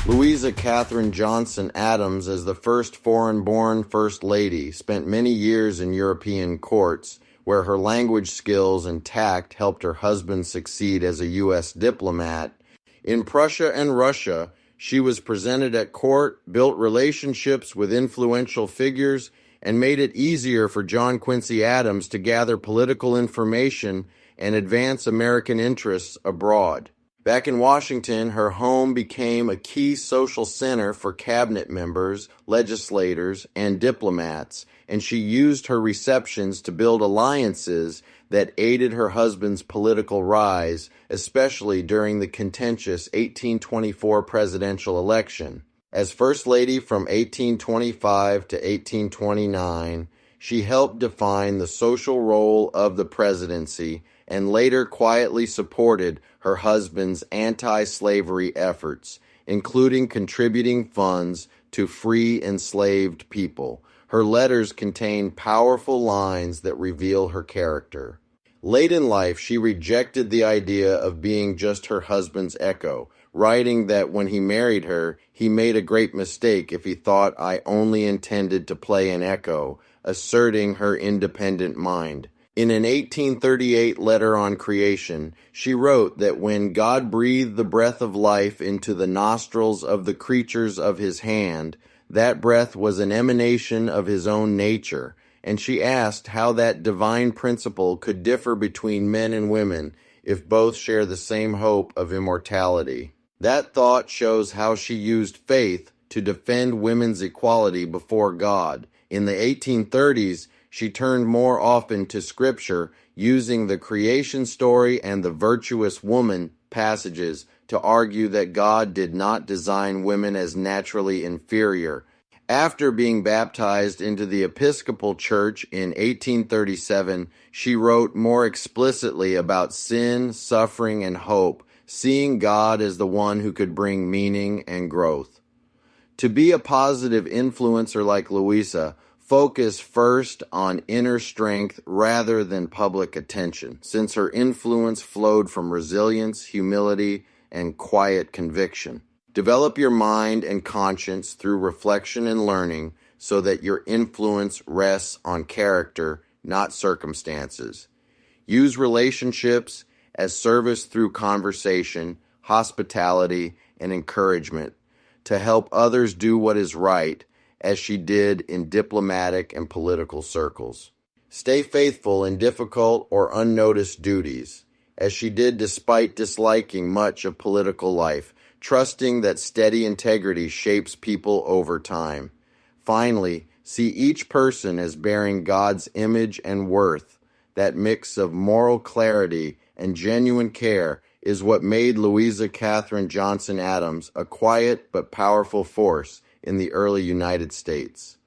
Louisa Catherine Johnson Adams, as the first foreign-born First Lady, spent many years in European courts, where her language skills and tact helped her husband succeed as a U.S. diplomat. In Prussia and Russia, she was presented at court, built relationships with influential figures, and made it easier for John Quincy Adams to gather political information and advance American interests abroad. Back in Washington, her home became a key social center for cabinet members, legislators, and diplomats, and she used her receptions to build alliances that aided her husband's political rise, especially during the contentious 1824 presidential election. As First Lady from 1825 to 1829, she helped define the social role of the presidency and later quietly supported her husband's anti-slavery efforts, including contributing funds to free enslaved people. Her letters contain powerful lines that reveal her character. Late in life, she rejected the idea of being just her husband's echo, writing that when he married her, he made a great mistake if he thought I only intended to play an echo, asserting her independent mind. In an 1838 letter on creation, she wrote that when God breathed the breath of life into the nostrils of the creatures of his hand, that breath was an emanation of his own nature, and she asked how that divine principle could differ between men and women if both share the same hope of immortality. That thought shows how she used faith to defend women's equality before God. In the 1830s, she turned more often to Scripture, using the creation story and the virtuous woman passages to argue that God did not design women as naturally inferior. After being baptized into the Episcopal Church in 1837, she wrote more explicitly about sin, suffering, and hope, seeing God as the one who could bring meaning and growth. To be a positive influencer like Louisa, focus first on inner strength rather than public attention, since her influence flowed from resilience, humility, and quiet conviction. Develop your mind and conscience through reflection and learning so that your influence rests on character, not circumstances. Use relationships as service through conversation, hospitality, and encouragement to help others do what is right, as she did in diplomatic and political circles. Stay faithful in difficult or unnoticed duties, as she did despite disliking much of political life, trusting that steady integrity shapes people over time. Finally, see each person as bearing God's image and worth. That mix of moral clarity and genuine care is what made Louisa Catherine Johnson Adams a quiet but powerful force in the early United States.